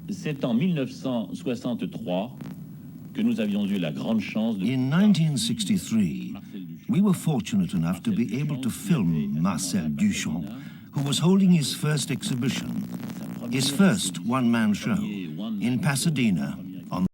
c'est en 1963 que nous avions eu la grande chance de... In 1963, we were fortunate enough to be able to film Marcel Duchamp, who was holding his first exhibition, his first one-man show, in Pasadena on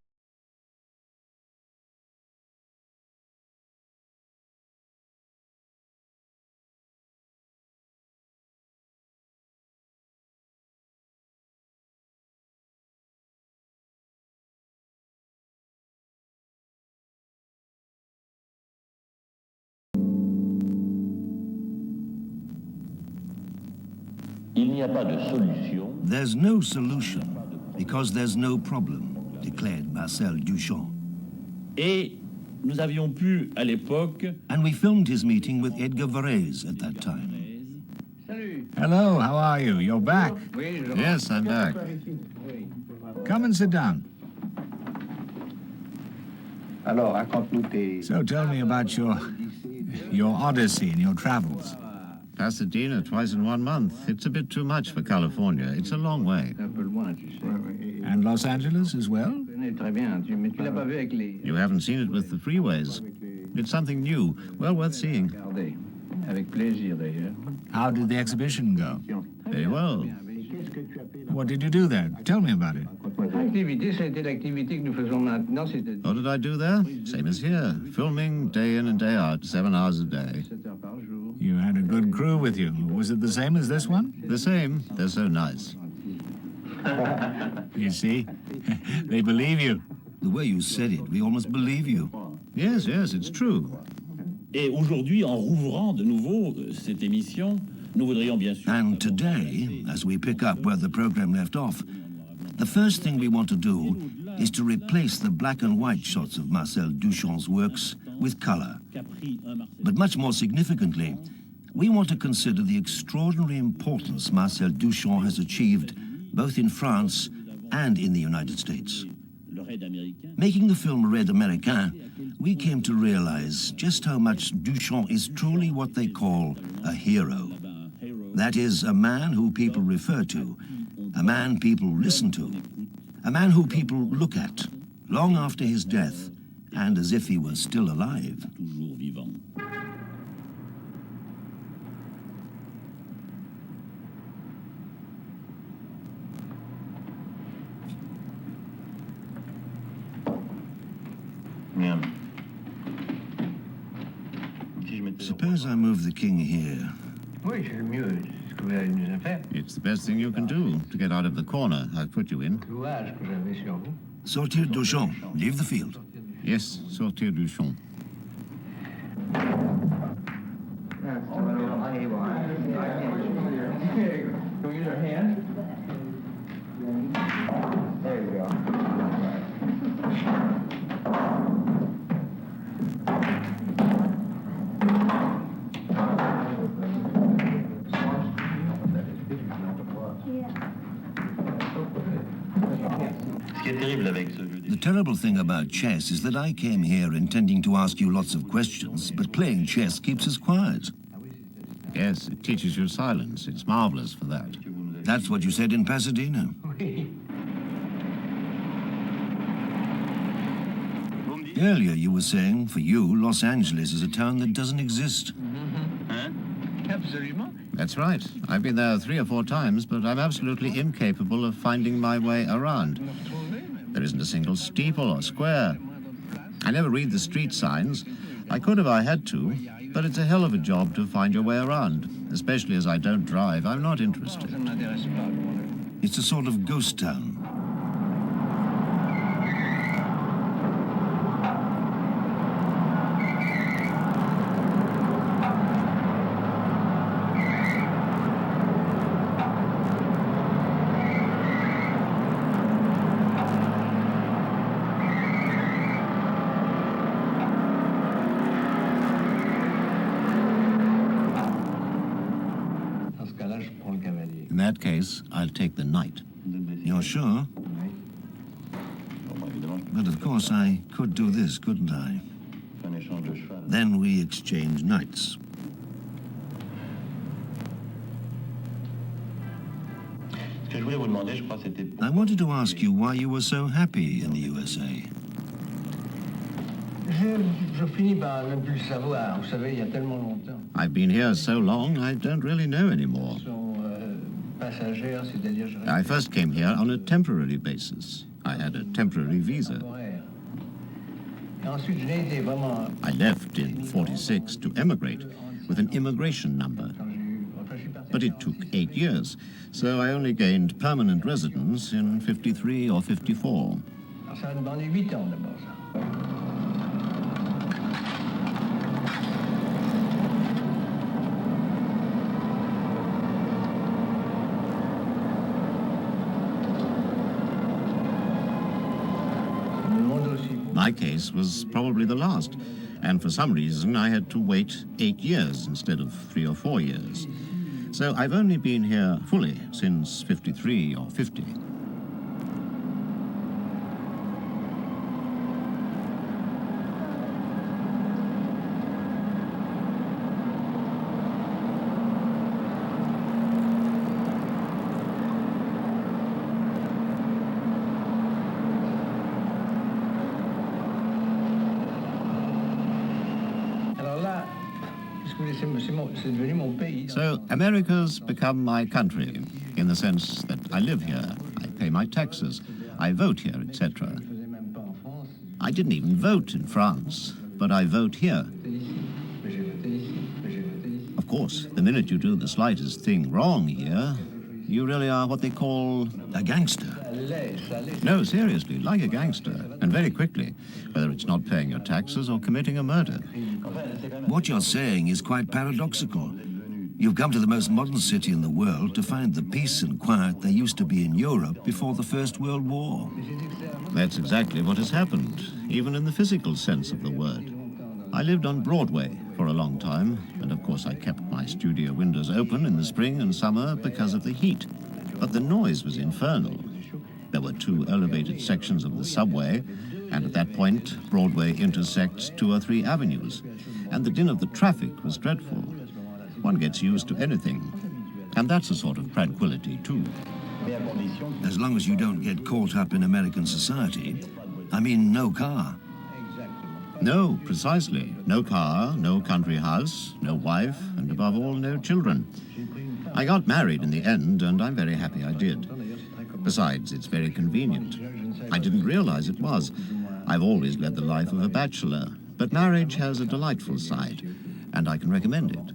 There's no solution because there's no problem, declared Marcel Duchamp. Et nous avions pu, à l'époque... And we filmed his meeting with Edgar Varese at that time. Hello, how are you? You're back? Yes, I'm back. Come and sit down. So tell me about your odyssey and your travels. Pasadena twice in 1 month. It's a bit too much for California. It's a long way. And Los Angeles as well? You haven't seen it with the freeways. It's something new, well worth seeing. How did the exhibition go? Very well. What did you do there? Tell me about it. What did I do there? Same as here. Filming day in and day out, 7 hours a day. You had a good crew with you. Was it the same as this one? The same. They're so nice. You see? They believe you. The way you said it, we almost believe you. Yes, yes, it's true. Et aujourd'hui, en rouvrant de nouveau cette émission, nous voudrions bien sûr... And today, as we pick up where the program left off, the first thing we want to do is to replace the black and white shots of Marcel Duchamp's works with color. But much more significantly, we want to consider the extraordinary importance Marcel Duchamp has achieved both in France and in the United States. Making the film Red Americain, we came to realize just how much Duchamp is truly what they call a hero. That is, a man who people refer to, a man people listen to, a man who people look at long after his death and as if he were still alive. Suppose I move the king here. It's the best thing you can do to get out of the corner I've put you in. Sortir Duchamp, leave the field. Yes, sortir Duchamp. There you go. The terrible thing about chess is that I came here intending to ask you lots of questions, but playing chess keeps us quiet. Yes, it teaches you silence. It's marvelous for that. That's what you said in Pasadena. Earlier you were saying, for you, Los Angeles is a town that doesn't exist. That's right. I've been there 3 or 4 times, but I'm absolutely incapable of finding my way around. There isn't a single steeple or square. I never read the street signs. I could if I had to, but it's a hell of a job to find your way around. Especially as I don't drive, I'm not interested. It's a sort of ghost town. In that case, I'll take the knight. You're sure? But of course I could do this, couldn't I? Then we exchange knights. I wanted to ask you why you were so happy in the USA. I've been here so long, I don't really know anymore. I first came here on a temporary basis. I had a temporary visa. I left in 46 to emigrate with an immigration number. But it took 8 years, so I only gained permanent residence in 53 or 54. My case was probably the last, and for some reason I had to wait 8 years instead of 3 or 4 years. So I've only been here fully since 53 or 50. So America's become my country, in the sense that I live here, I pay my taxes, I vote here, etc. I didn't even vote in France, but I vote here. Of course, the minute you do the slightest thing wrong here, you really are what they call A gangster. No, seriously, like a gangster, and very quickly, whether it's not paying your taxes or committing a murder. What you're saying is quite paradoxical. You've come to the most modern city in the world to find the peace and quiet there used to be in Europe before the First World War. That's exactly what has happened, even in the physical sense of the word. I lived on Broadway for a long time, and of course I kept my studio windows open in the spring and summer because of the heat. But the noise was infernal. There were 2 elevated sections of the subway, and at that point, Broadway intersects 2 or 3 avenues, and the din of the traffic was dreadful. One gets used to anything, and that's a sort of tranquility, too. As long as you don't get caught up in American society. I mean, no car. No, precisely. No car, no country house, no wife, and above all, no children. I got married in the end, and I'm very happy I did. Besides, it's very convenient. I didn't realize it was. I've always led the life of a bachelor, but marriage has a delightful side, and I can recommend it.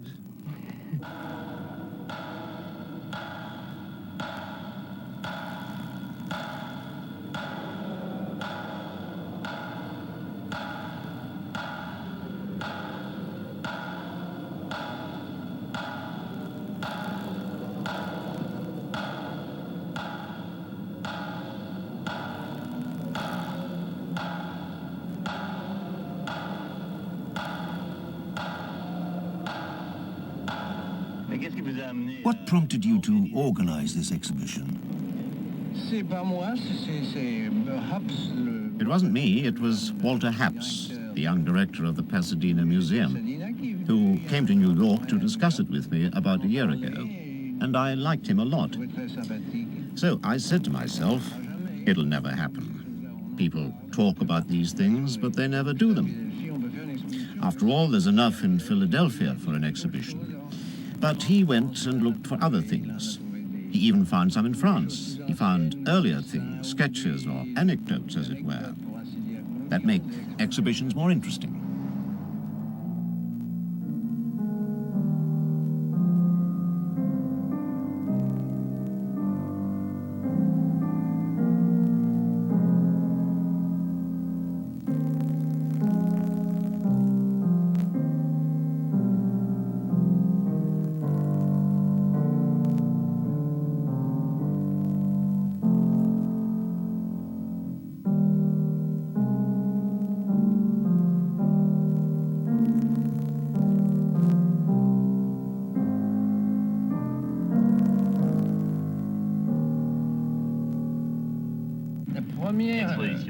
What prompted you to organize this exhibition? It wasn't me, it was Walter Haps, the young director of the Pasadena Museum, who came to New York to discuss it with me about a year ago, and I liked him a lot. So I said to myself, it'll never happen. People talk about these things, but they never do them. After all, there's enough in Philadelphia for an exhibition. But he went and looked for other things. He even found some in France. He found earlier things, sketches or anecdotes, as it were, that make exhibitions more interesting.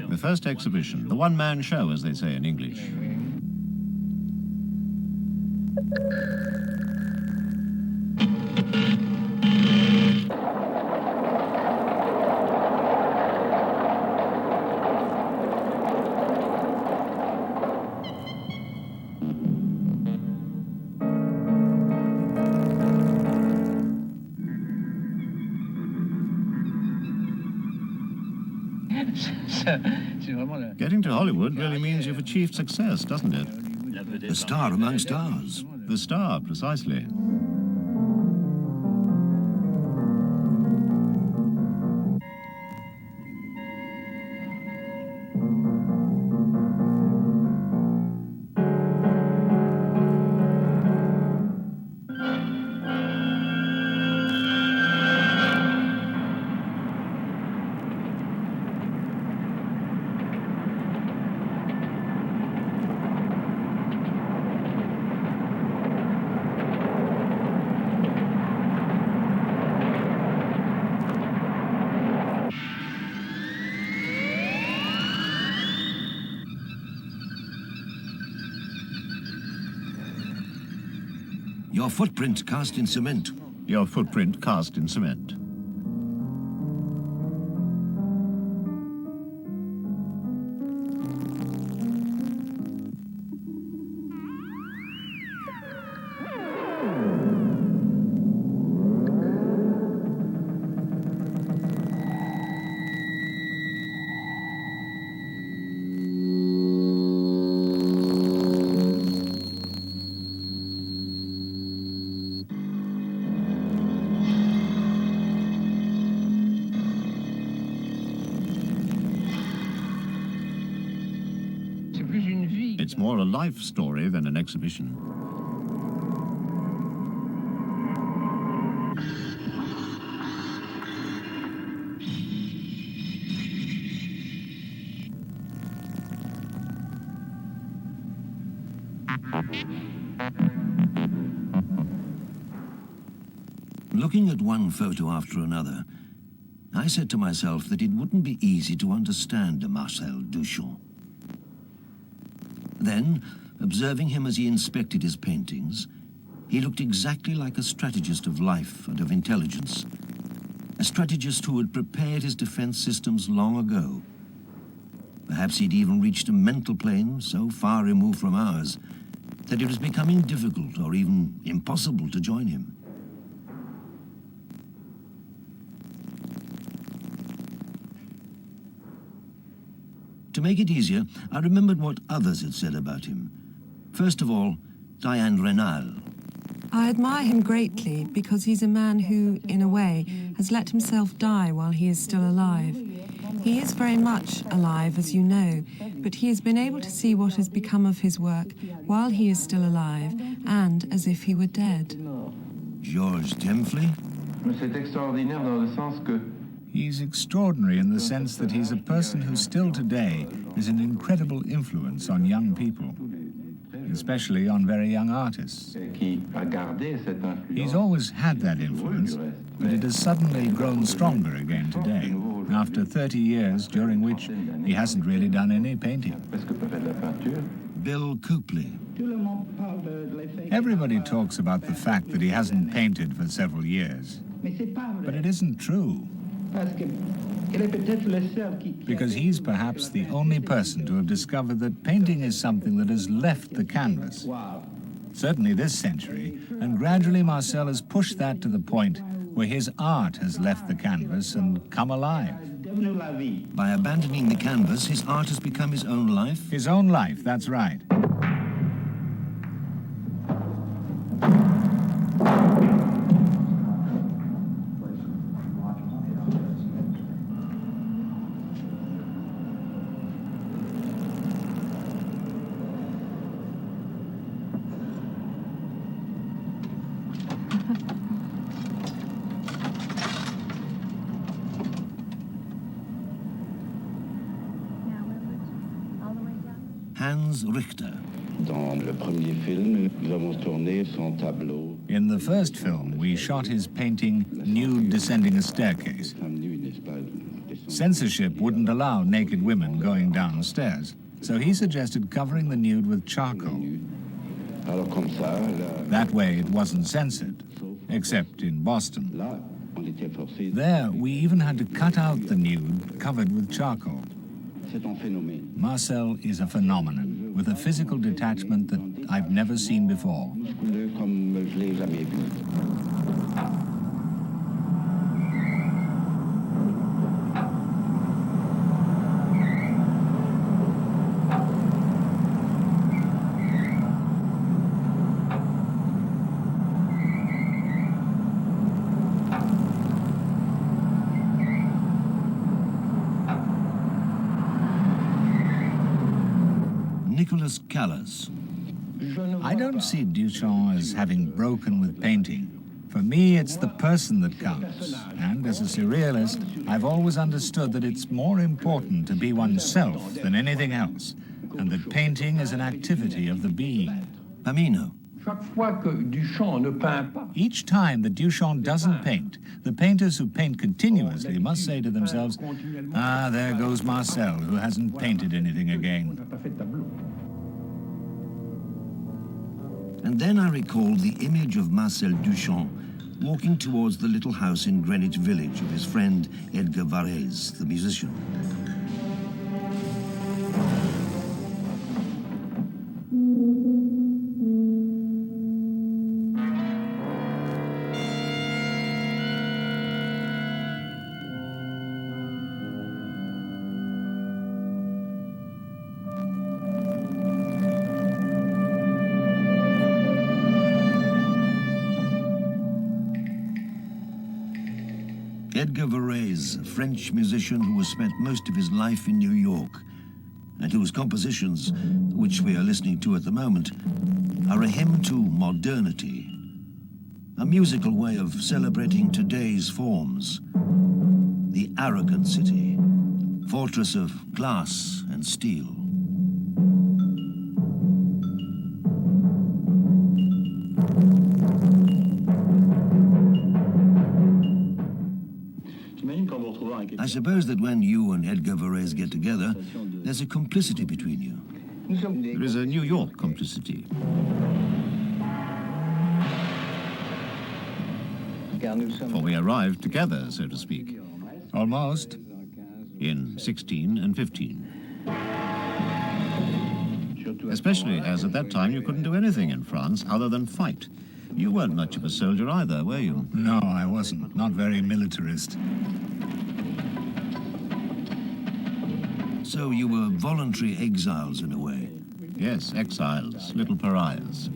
The first exhibition, the one-man show, as they say in English. Getting to Hollywood really means you've achieved success, doesn't it? A star among stars. The star, precisely. Your footprint cast in cement. Your footprint cast in cement. It's more a life story than an exhibition. Looking at one photo after another, I said to myself that it wouldn't be easy to understand a Marcel Duchamp. Then, observing him as he inspected his paintings, he looked exactly like a strategist of life and of intelligence, a strategist who had prepared his defense systems long ago. Perhaps he'd even reached a mental plane so far removed from ours that it was becoming difficult or even impossible to join him. To make it easier, I remembered what others had said about him. First of all, Diane Renal. I admire him greatly because he's a man who, in a way, has let himself die while he is still alive. He is very much alive, as you know, but he has been able to see what has become of his work while he is still alive and as if he were dead. Georges Temfley? C'est extraordinaire dans le sens que He's extraordinary in the sense that he's a person who still today is an incredible influence on young people, especially on very young artists. He's always had that influence, but it has suddenly grown stronger again today, after 30 years during which he hasn't really done any painting. Bill Copley. Everybody talks about the fact that he hasn't painted for several years, but it isn't true. Because he's perhaps the only person to have discovered that painting is something that has left the canvas. Certainly this century, and gradually Marcel has pushed that to the point where his art has left the canvas and come alive. By abandoning the canvas, his art has become his own life? His own life, that's right. Hans Richter. In the first film, we shot his painting Nude Descending a Staircase. Censorship wouldn't allow naked women going downstairs, so he suggested covering the nude with charcoal. That way it wasn't censored, except in Boston. There, we even had to cut out the nude covered with charcoal. Marcel is a phenomenon, with a physical detachment that I've never seen before. Nicholas Callas. I don't see Duchamp as having broken with painting. For me, it's the person that counts. And as a surrealist, I've always understood that it's more important to be oneself than anything else, and that painting is an activity of the being. Pamino. Each time that Duchamp doesn't paint, the painters who paint continuously must say to themselves, "Ah, there goes Marcel, who hasn't painted anything again." And then I recalled the image of Marcel Duchamp walking towards the little house in Greenwich Village of his friend Edgar Varèse, the musician. Edgar Varèse, a French musician who has spent most of his life in New York, and whose compositions, which we are listening to at the moment, are a hymn to modernity, a musical way of celebrating today's forms, the arrogant city, fortress of glass and steel. I suppose that when you and Edgar Varèse get together, there's a complicity between you. There is a New York complicity. For we arrived together, so to speak. Almost. In 16 and 15. Especially as at that time you couldn't do anything in France other than fight. You weren't much of a soldier either, were you? No, I wasn't. Not very militarist. So you were voluntary exiles in a way. Yes, exiles, little pariahs.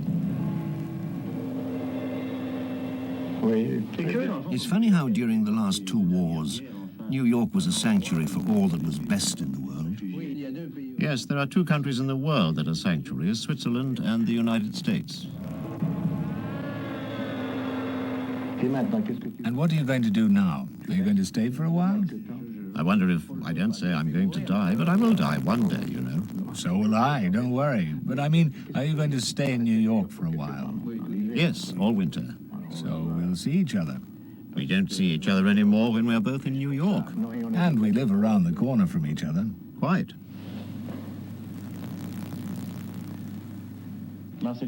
It's funny how during the last two wars, New York was a sanctuary for all that was best in the world. Yes, there are two countries in the world that are sanctuaries, Switzerland and the United States. And what are you going to do now? Are you going to stay for a while? I wonder if I don't say I'm going to die, but I will die one day, you know. So will I, don't worry. But I mean, are you going to stay in New York for a while? Yes, all winter. So we'll see each other. We don't see each other anymore when we're both in New York. And we live around the corner from each other. Quite. Marcel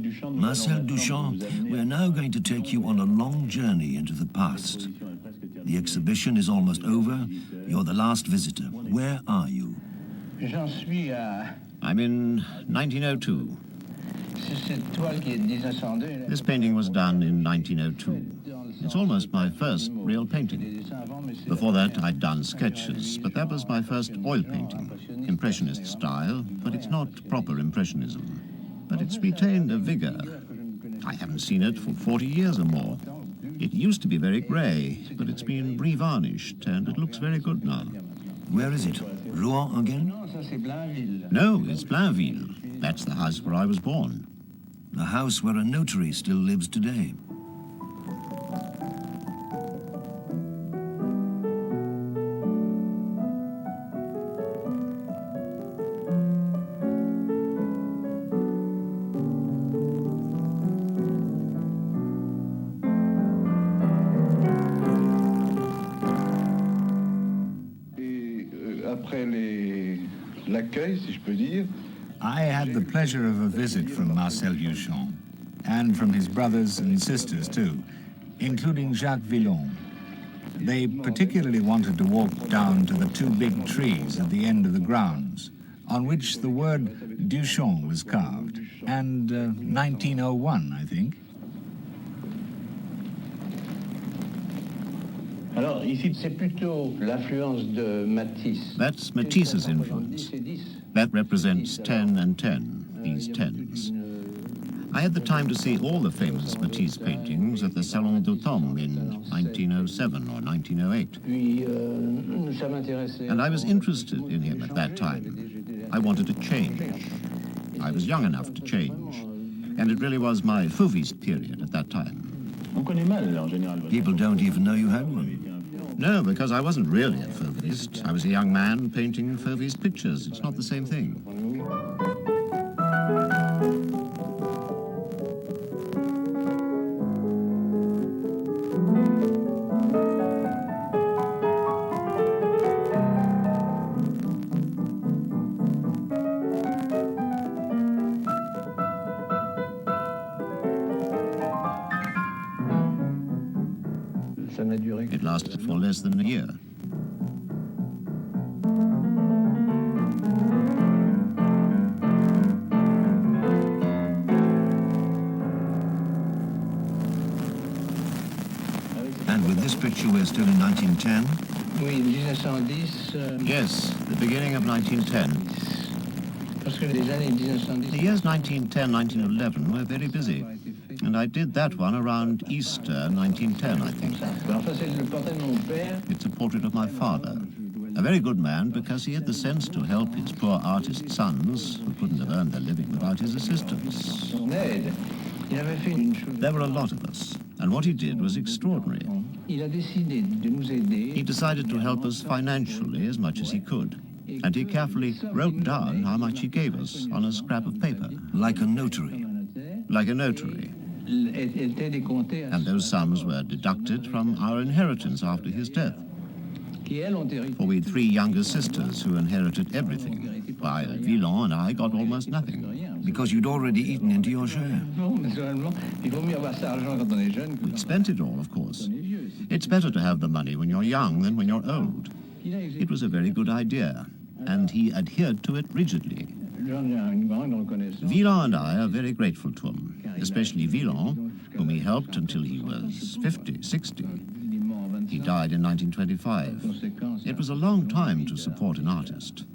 Duchamp, we are now going to take you on a long journey into the past. The exhibition is almost over. You're the last visitor. Where are you? I'm in 1902. This painting was done in 1902. It's almost my first real painting. Before that, I'd done sketches, but that was my first oil painting. Impressionist style, but it's not proper Impressionism. But it's retained a vigor. I haven't seen it for 40 years or more. It used to be very grey, but it's been revarnished, and it looks very good now. Where is it? Rouen again? No, it's Blainville. That's the house where I was born. The house where a notary still lives today. I had the pleasure of a visit from Marcel Duchamp, and from his brothers and sisters too, including Jacques Villon. They particularly wanted to walk down to the two big trees at the end of the grounds, on which the word Duchamp was carved, and 1901, I think. That's Matisse's influence. That represents 10 and 10, these 10s. I had the time to see all the famous Matisse paintings at the Salon d'Automne in 1907 or 1908. And I was interested in him at that time. I wanted to change. I was young enough to change. And it really was my Fauviste period at that time. People don't even know you had one. No, because I wasn't really a Fauviste. I was a young man painting Fauviste pictures. It's not the same thing. It lasted for less than a year. And with this picture, we're still in 1910. Yes, the beginning of 1910. The years 1910, 1911 were very busy. And I did that one around Easter 1910, I think. It's a portrait of my father. A very good man because he had the sense to help his poor artist sons who couldn't have earned their living without his assistance. There were a lot of us, and what he did was extraordinary. He decided to help us financially as much as he could, and he carefully wrote down how much he gave us on a scrap of paper. Like a notary. Like a notary. And those sums were deducted from our inheritance after his death. For we had 3 younger sisters who inherited everything, while Villon and I got almost nothing. Because you'd already eaten into your share. We'd spent it all, of course. It's better to have the money when you're young than when you're old. It was a very good idea, and he adhered to it rigidly. Villon and I are very grateful to him, especially Villon, whom he helped until he was 50, 60. He died in 1925. It was a long time to support an artist.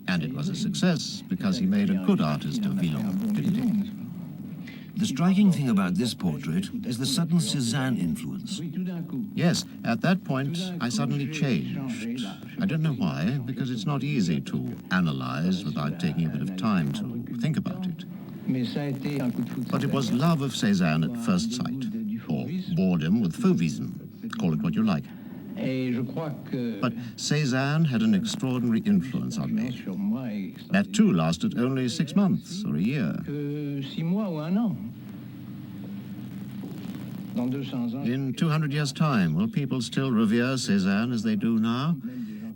And it was a success because he made a good artist of Villon, didn't he? The striking thing about this portrait is the sudden Cézanne influence. Yes, at that point, I suddenly changed. I don't know why, because it's not easy to analyze without taking a bit of time to think about it. But it was love of Cézanne at first sight, or boredom with Fauvism. Call it what you like. But Cézanne had an extraordinary influence on me. That too lasted only 6 months or a year. In 200 years' time, will people still revere Cézanne as they do now?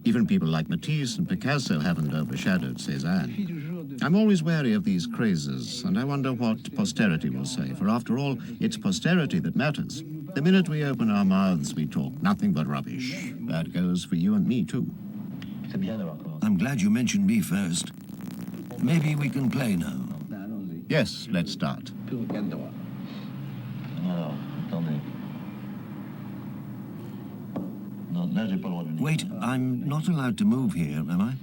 Even people like Matisse and Picasso haven't overshadowed Cézanne. I'm always wary of these crazes, and I wonder what posterity will say, for after all, it's posterity that matters. The minute we open our mouths, we talk nothing but rubbish. That goes for you and me, too. I'm glad you mentioned me first. Maybe we can play now. Yes, let's start. Wait, I'm not allowed to move here, am I?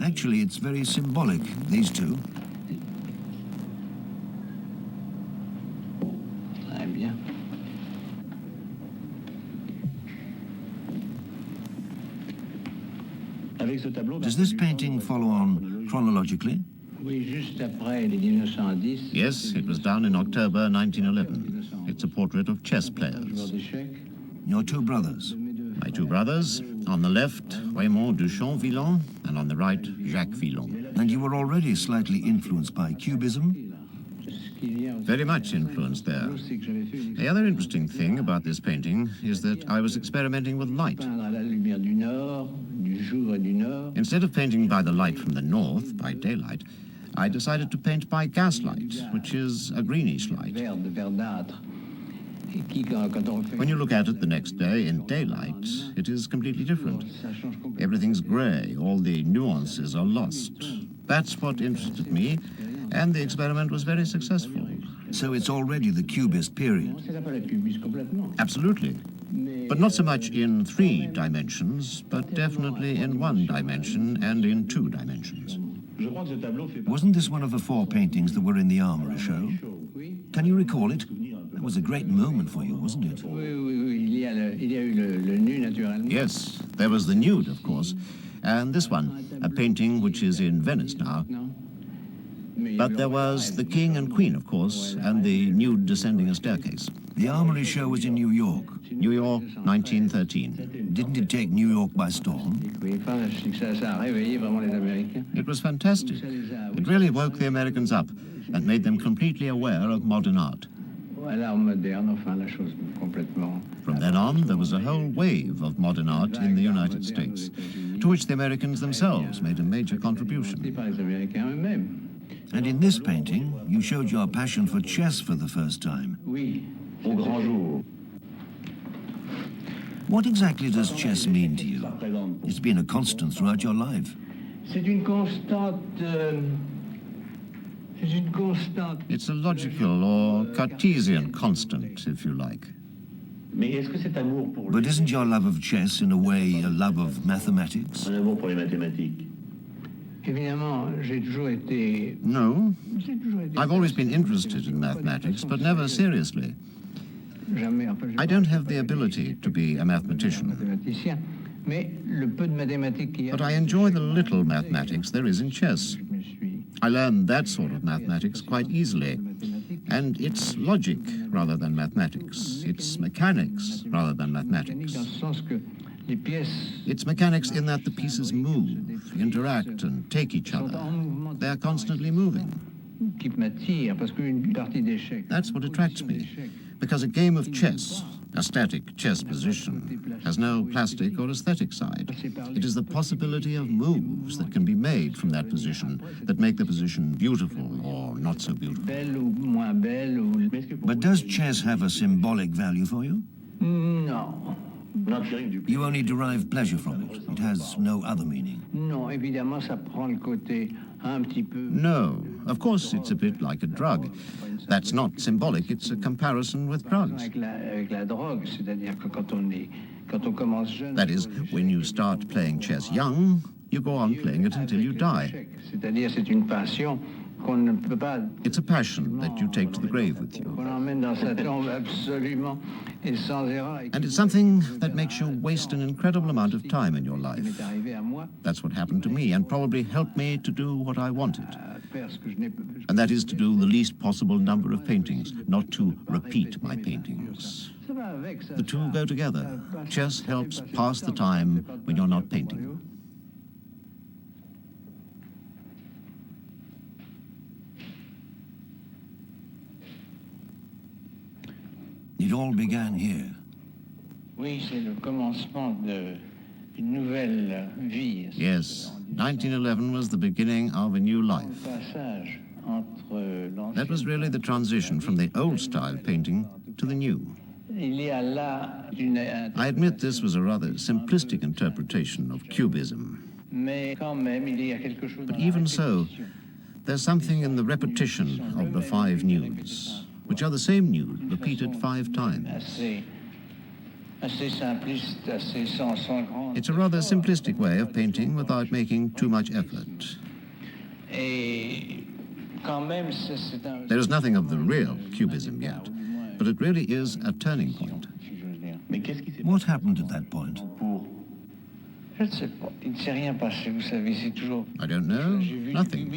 Actually, it's very symbolic, these two. Does this painting follow on chronologically? Yes, it was done in October 1911. It's a portrait of chess players. Your 2 brothers? My 2 brothers. On the left, Raymond Duchamp Villon, and on the right, Jacques Villon. And you were already slightly influenced by Cubism? Very much influenced there. The other interesting thing about this painting is that I was experimenting with light. Instead of painting by the light from the north, by daylight, I decided to paint by gaslight, which is a greenish light. When you look at it the next day in daylight, it is completely different. Everything's grey, all the nuances are lost. That's what interested me, and the experiment was very successful. So it's already the Cubist period? Absolutely. But not so much in 3 dimensions, but definitely in 1 dimension and in 2 dimensions. Wasn't this one of the 4 paintings that were in the Armoury show? Can you recall it? That was a great moment for you, wasn't it? Yes, there was the nude, of course. and this one, a painting which is in Venice now. But there was the King and Queen, of course, and the nude descending a staircase. The Armory show was in New York. New York, 1913. Didn't it take New York by storm? It was fantastic. It really woke the Americans up and made them completely aware of modern art. From then on, there was a whole wave of modern art in the United States, to which the Americans themselves made a major contribution. And in this painting, you showed your passion for chess for the first time. What exactly does chess mean to you? It's been a constant throughout your life. It's a logical or Cartesian constant, if you like. But isn't your love of chess, in a way, a love of mathematics? No. I've always been interested in mathematics, but never seriously. I don't have the ability to be a mathematician. But I enjoy the little mathematics there is in chess. I learned that sort of mathematics quite easily. And it's logic rather than mathematics. It's mechanics rather than mathematics. It's mechanics in that the pieces move, interact, and take each other. They're constantly moving. That's what attracts me, because a game of chess, a static chess position, has no plastic or aesthetic side. It is the possibility of moves that can be made from that position that make the position beautiful or not so beautiful. But does chess have a symbolic value for you? No. You only derive pleasure from it. It has no other meaning. No, of course it's a bit like a drug. That's not symbolic, it's a comparison with drugs. That is, when you start playing chess young, you go on playing it until you die. It's a passion that you take to the grave with you. And it's something that makes you waste an incredible amount of time in your life. That's what happened to me and probably helped me to do what I wanted. And that is to do the least possible number of paintings, not to repeat my paintings. The two go together. Chess helps pass the time when you're not painting. It all began here. Yes, 1911 was the beginning of a new life. That was really the transition from the old-style painting to the new. I admit this was a rather simplistic interpretation of Cubism. But even so, there's something in the repetition of the 5 nudes, which are the same nude repeated 5 times. It's a rather simplistic way of painting without making too much effort. There is nothing of the real Cubism yet, but it really is a turning point. What happened at that point? I don't know. Nothing.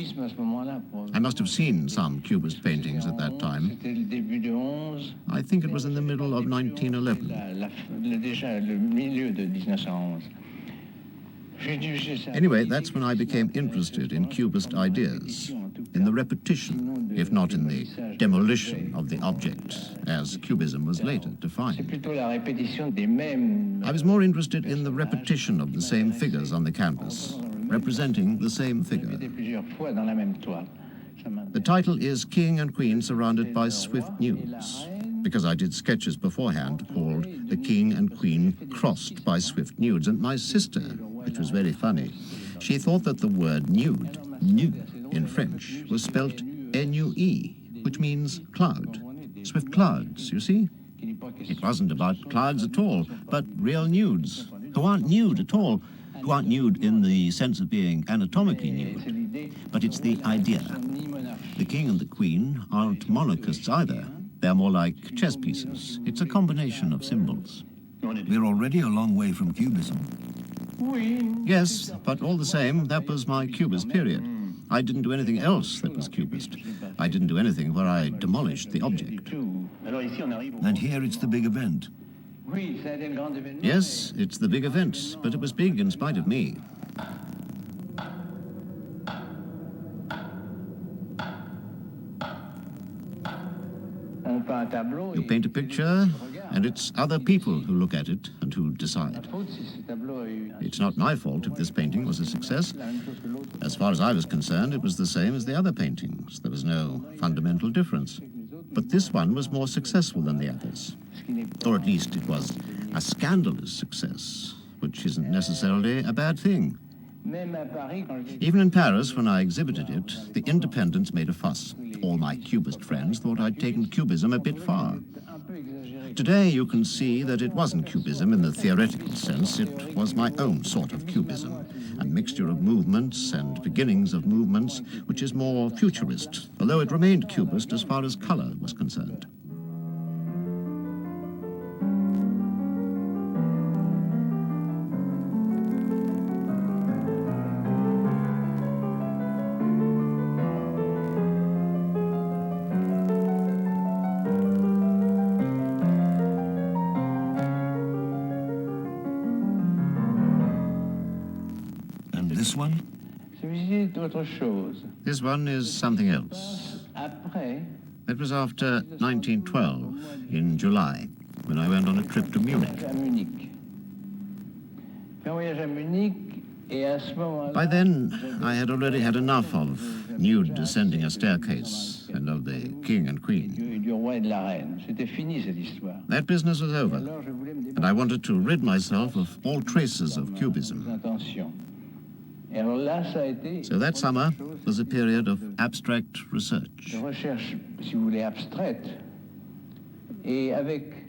I must have seen some Cubist paintings at that time. I think it was in the middle of 1911. Anyway, that's when I became interested in Cubist ideas, in the repetition, if not in the demolition of the object, as Cubism was later defined. I was more interested in the repetition of the same figures on the canvas, representing the same figure. The title is King and Queen Surrounded by Swift Nudes, because I did sketches beforehand called The King and Queen Crossed by Swift Nudes, and my sister, which was very funny, she thought that the word nude, nu, in French, was spelt N-U-E, which means cloud. Swift clouds, you see? It wasn't about clouds at all, but real nudes, who aren't nude at all, who aren't nude in the sense of being anatomically nude. But it's the idea. The king and the queen aren't monarchists either. They're more like chess pieces. It's a combination of symbols. We're already a long way from Cubism. Yes, but all the same, that was my Cubist period. I didn't do anything else that was Cubist. I didn't do anything where I demolished the object. And here it's the big event. Yes, it's the big event, but it was big in spite of me. You paint a picture, and it's other people who look at it and who decide. It's not my fault if this painting was a success. As far as I was concerned, it was the same as the other paintings. There was no fundamental difference. But this one was more successful than the others. Or at least it was a scandalous success, which isn't necessarily a bad thing. Even in Paris, when I exhibited it, the independents made a fuss. All my Cubist friends thought I'd taken Cubism a bit far. Today, you can see that it wasn't Cubism in the theoretical sense. It was my own sort of Cubism, a mixture of movements and beginnings of movements, which is more futurist, although it remained Cubist as far as color was concerned. This one? This one is something else. It was after 1912, in July, when I went on a trip to Munich. By then, I had already had enough of nude descending a staircase and of the king and queen. That business was over, and I wanted to rid myself of all traces of Cubism. So that summer was a period of abstract research.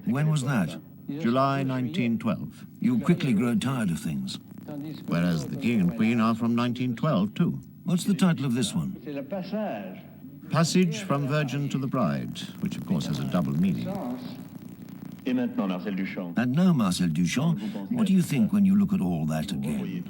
When was that? July 1912. You quickly grow tired of things. Whereas the King and Queen are from 1912 too. What's the title of this one? Passage from Virgin to the Bride, which of course has a double meaning. And now, Marcel Duchamp, what do you think when you look at all that again?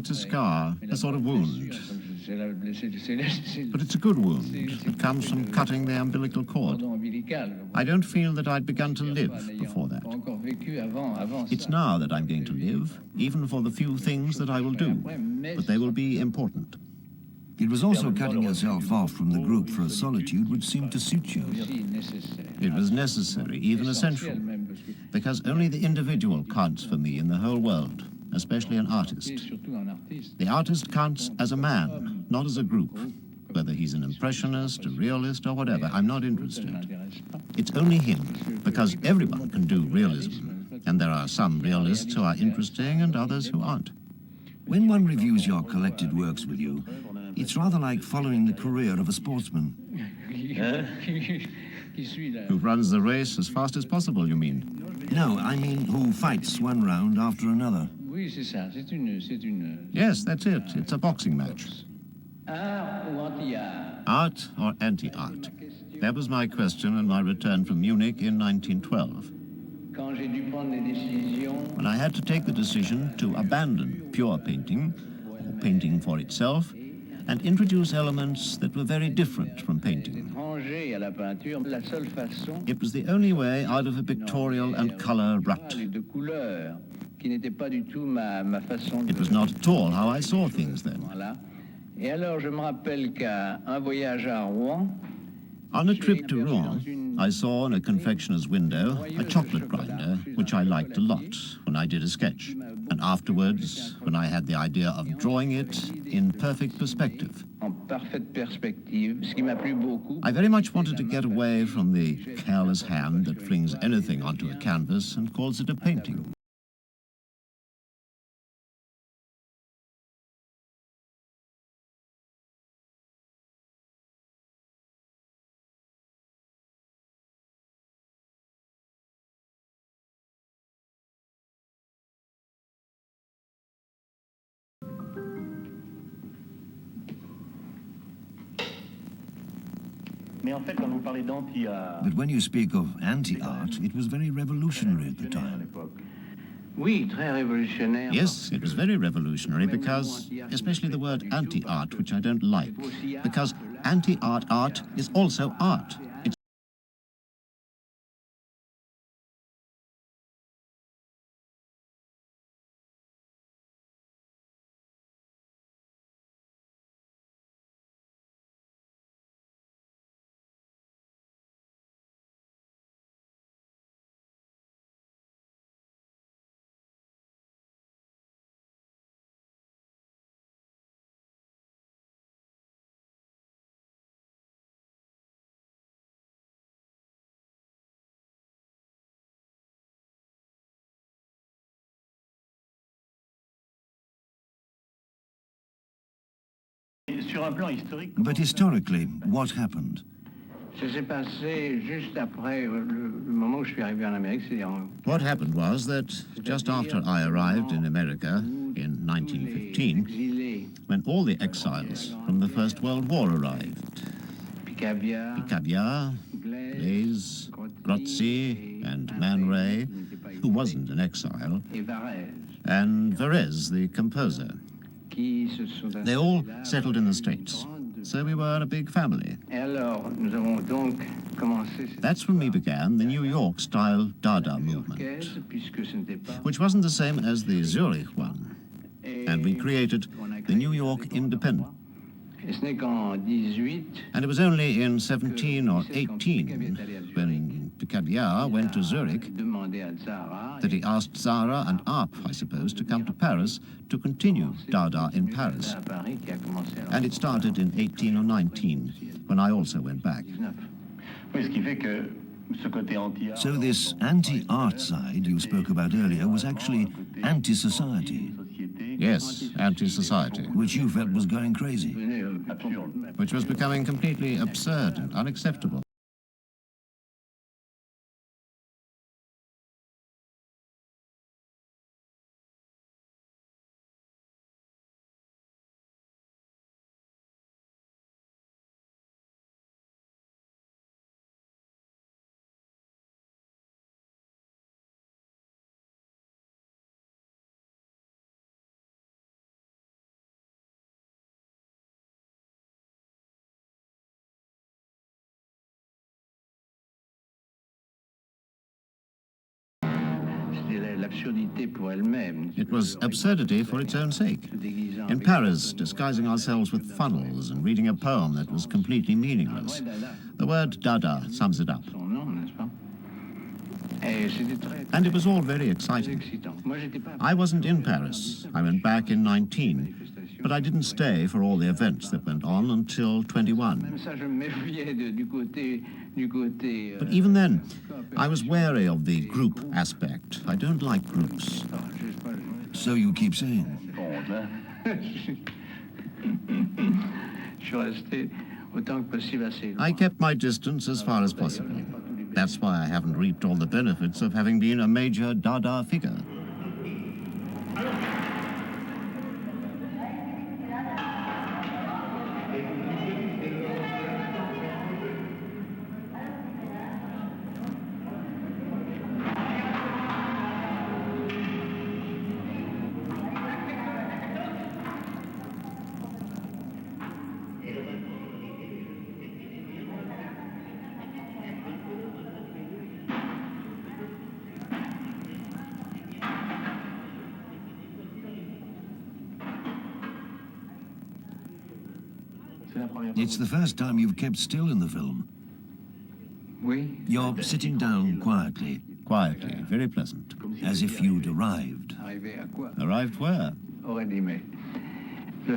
It's a scar, a sort of wound. But it's a good wound. It comes from cutting the umbilical cord. I don't feel that I'd begun to live before that. It's now that I'm going to live, even for the few things that I will do, but they will be important. It was also cutting yourself off from the group for a solitude which seemed to suit you. It was necessary, even essential, because only the individual counts for me in the whole world, especially an artist. The artist counts as a man, not as a group. Whether he's an impressionist, a realist, or whatever, I'm not interested. It's only him, because everyone can do realism, and there are some realists who are interesting and others who aren't. When one reviews your collected works with you, it's rather like following the career of a sportsman. Who runs the race as fast as possible, you mean? No, I mean who fights one round after another. Yes, that's it. It's a boxing match. Art or anti-art? That was my question on my return from Munich in 1912. When I had to take the decision to abandon pure painting, or painting for itself, and introduce elements that were very different from painting. It was the only way out of a pictorial and color rut. It was not at all how I saw things then. On a trip to Rouen, I saw in a confectioner's window a chocolate grinder, which I liked a lot when I did a sketch. And afterwards, when I had the idea of drawing it in perfect perspective. I very much wanted to get away from the careless hand that flings anything onto a canvas and calls it a painting. But when you speak of anti-art, it was very revolutionary at the time. Yes, it was very revolutionary because, especially the word anti-art, which I don't like, because anti-art art is also art. It's But historically, what happened? What happened was that just after I arrived in America in 1915, when all the exiles from the First World War arrived, Picabia, Blaise, Grozzi, and Man Ray, who wasn't an exile, and Varese, the composer. They all settled in the States, so we were a big family. That's when we began the New York-style Dada movement, which wasn't the same as the Zurich one, and we created the New York Independent. And it was only in 17 or 18, when Picabia went to Zurich, that he asked Zara and Arp, I suppose, to come to Paris to continue Dada in Paris. And it started in 18 or 19, when I also went back. So this anti-art side you spoke about earlier was actually anti-society. Yes, anti-society. Which you felt was going crazy. Which was becoming completely absurd and unacceptable. It was absurdity for its own sake. In Paris, disguising ourselves with funnels and reading a poem that was completely meaningless. The word Dada sums it up. And it was all very exciting. I wasn't in Paris. I went back in 19. But I didn't stay for all the events that went on until 21. But even then, I was wary of the group aspect. I don't like groups. So you keep saying. I kept my distance as far as possible. That's why I haven't reaped all the benefits of having been a major Dada figure. It's the first time you've kept still in the film. You're sitting down quietly. Quietly, very pleasant. As if you'd arrived. Arrived where? The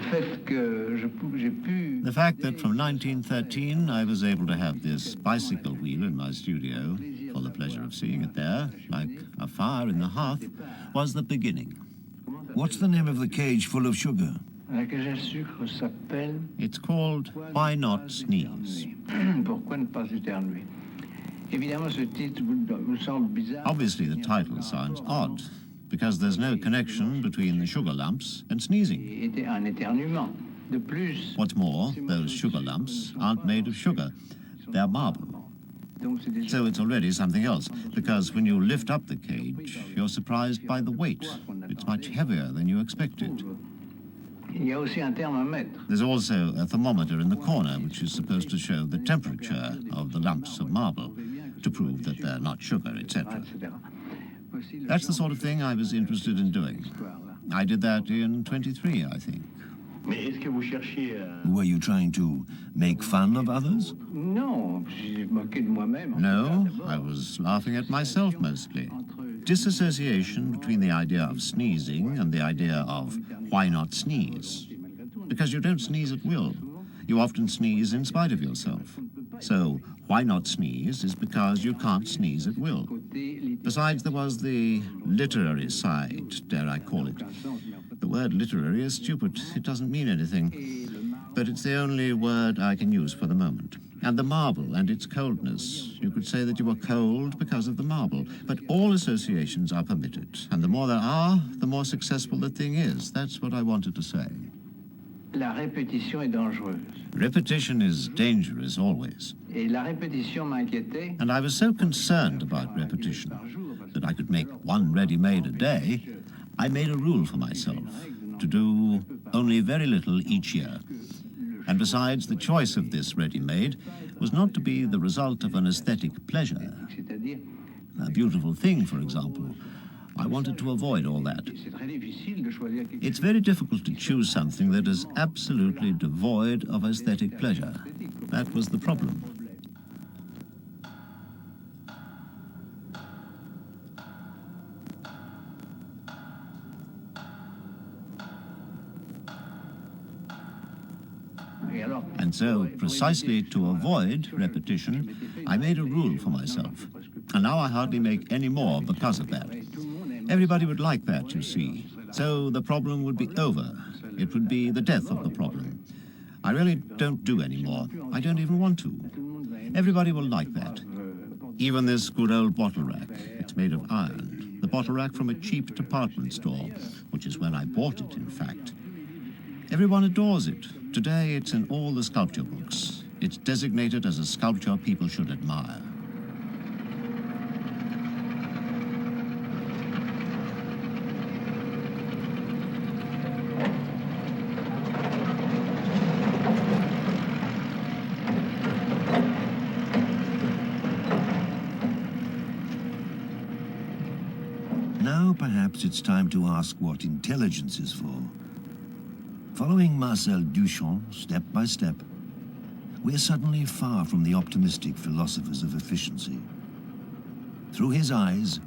fact that from 1913 I was able to have this bicycle wheel in my studio, for the pleasure of seeing it there, like a fire in the hearth, was the beginning. What's the name of the cage full of sugar? It's called Why Not Sneeze? Obviously the title sounds odd, because there's no connection between the sugar lumps and sneezing. What's more, those sugar lumps aren't made of sugar, they're marble. So it's already something else, because when you lift up the cage, you're surprised by the weight. It's much heavier than you expected. There's also a thermometer in the corner, which is supposed to show the temperature of the lumps of marble, to prove that they're not sugar, etc. That's the sort of thing I was interested in doing. I did that in 23, I think. Were you trying to make fun of others? No, I was laughing at myself mostly. Disassociation between the idea of sneezing and the idea of why not sneeze? Because you don't sneeze at will. You often sneeze in spite of yourself. So, why not sneeze is because you can't sneeze at will. Besides, there was the literary side, dare I call it. The word literary is stupid. It doesn't mean anything. But it's the only word I can use for the moment. And the marble and its coldness. You could say that you were cold because of the marble. But all associations are permitted. And the more there are, the more successful the thing is. That's what I wanted to say. La répétition est dangereuse. Repetition is dangerous always. Et la répétition m'inquiétait. And I was so concerned about repetition that I could make one ready-made a day. I made a rule for myself to do only very little each year. And besides, the choice of this ready-made was not to be the result of an aesthetic pleasure. A beautiful thing, for example. I wanted to avoid all that. It's very difficult to choose something that is absolutely devoid of aesthetic pleasure. That was the problem. And so, precisely to avoid repetition, I made a rule for myself. And now I hardly make any more because of that. Everybody would like that, you see. So the problem would be over. It would be the death of the problem. I really don't do any more. I don't even want to. Everybody will like that. Even this good old bottle rack. It's made of iron. The bottle rack from a cheap department store, which is where I bought it, in fact. Everyone adores it. Today, it's in all the sculpture books. It's designated as a sculpture people should admire. now perhaps it's time to ask what intelligence is for. Following Marcel Duchamp step by step, we're suddenly far from the optimistic philosophers of efficiency. Through his eyes,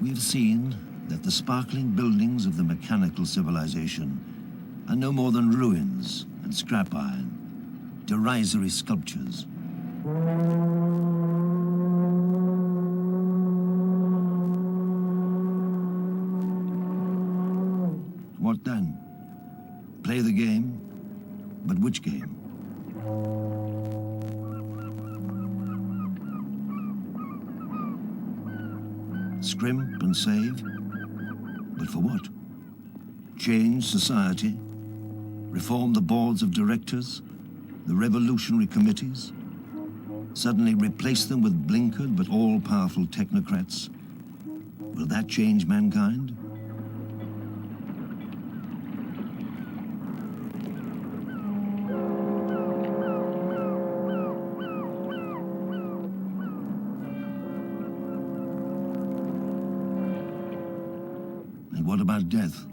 we've seen that the sparkling buildings of the mechanical civilization are no more than ruins and scrap iron, derisory sculptures. What then? Play the game? But which game? Scrimp and save? But for what? Change society? Reform the boards of directors? The revolutionary committees? Suddenly replace them with blinkered but all-powerful technocrats? Will that change mankind? And what about death?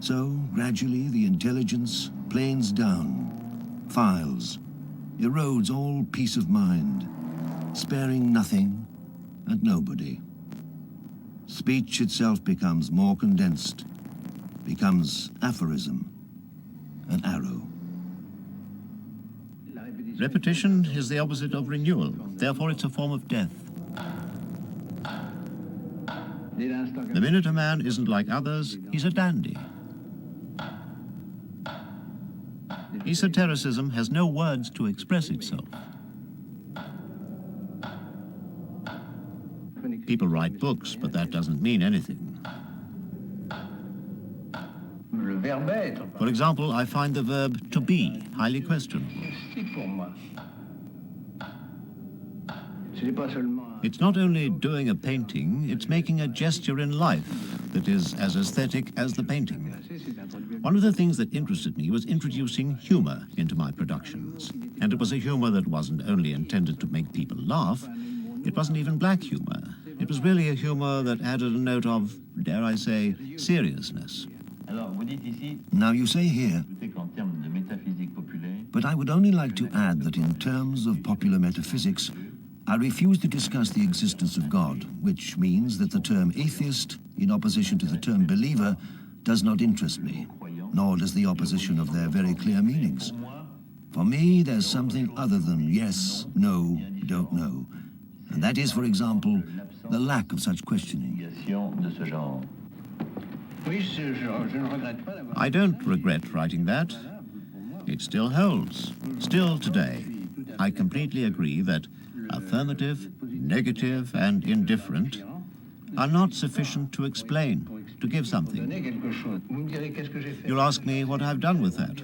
So, gradually, the intelligence planes down, files, erodes all peace of mind, sparing nothing and nobody. Speech itself becomes more condensed, becomes aphorism, an arrow. Repetition is the opposite of renewal. Therefore, it's a form of death. The minute a man isn't like others, he's a dandy. Esotericism has no words to express itself. People write books, but that doesn't mean anything. For example, I find the verb to be highly questionable. It's not only doing a painting, it's making a gesture in life that is as aesthetic as the painting. One of the things that interested me was introducing humor into my productions. And it was a humor that wasn't only intended to make people laugh, it wasn't even black humor. It was really a humor that added a note of, dare I say, seriousness. Now you say here, but I would only like to add that in terms of popular metaphysics, I refuse to discuss the existence of God, which means that the term atheist, in opposition to the term believer, does not interest me, nor does the opposition of their very clear meanings. For me, there's something other than yes, no, don't know. And that is, for example, the lack of such questioning. I don't regret writing that. It still holds. Still today, I completely agree that affirmative, negative, and indifferent are not sufficient to explain, to give something. You'll ask me what I've done with that.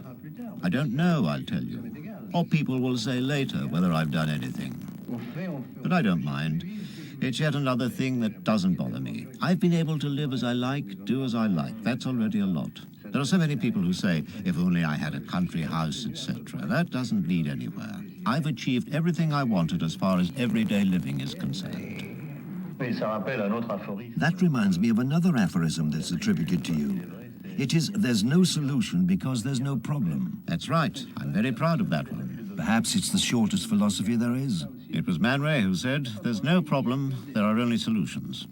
I don't know, I'll tell you. Or people will say later whether I've done anything. But I don't mind. It's yet another thing that doesn't bother me. I've been able to live as I like, do as I like. That's already a lot. There are so many people who say, if only I had a country house, etc. That doesn't lead anywhere. I've achieved everything I wanted as far as everyday living is concerned. That reminds me of another aphorism that's attributed to you. It is, there's no solution because there's no problem. That's right. I'm very proud of that one. Perhaps it's the shortest philosophy there is. It was Man Ray who said, there's no problem, there are only solutions.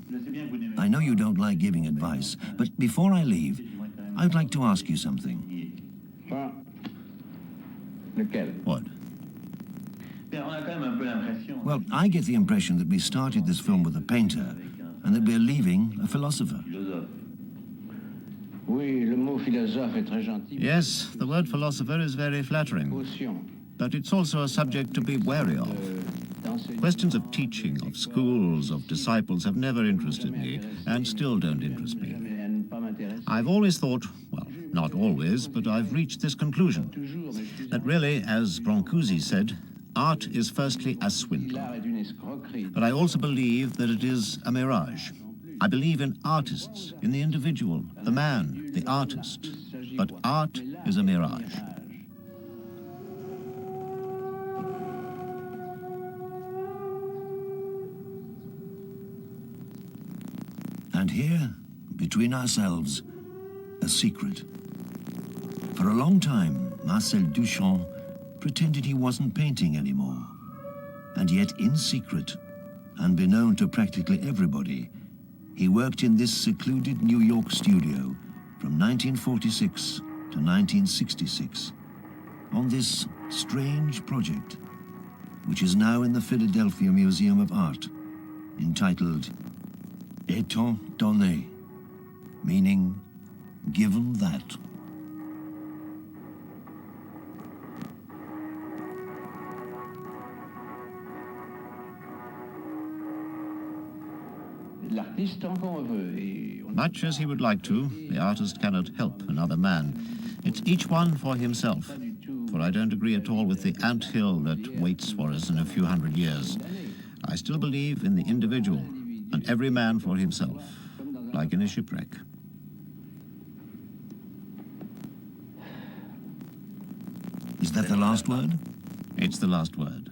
I know you don't like giving advice, but before I leave, I'd like to ask you something. What? Well, I get the impression that we started this film with a painter and that we're leaving a philosopher. Yes, the word philosopher is very flattering, but it's also a subject to be wary of. Questions of teaching, of schools, of disciples have never interested me and still don't interest me. I've always thought, well, not always, but I've reached this conclusion, that really, as Brancusi said, art is firstly a swindle. But I also believe that it is a mirage. I believe in artists, in the individual, the man, the artist. But art is a mirage. And here, between ourselves, a secret. For a long time, Marcel Duchamp pretended he wasn't painting anymore. And yet, in secret, unbeknown to practically everybody, he worked in this secluded New York studio from 1946 to 1966 on this strange project, which is now in the Philadelphia Museum of Art, entitled Étant donné, meaning given that. Much as he would like to, the artist cannot help another man. It's each one for himself. For I don't agree at all with the anthill that waits for us in a few hundred years. I still believe in the individual, and every man for himself, like in a shipwreck. Is that the last word? It's the last word.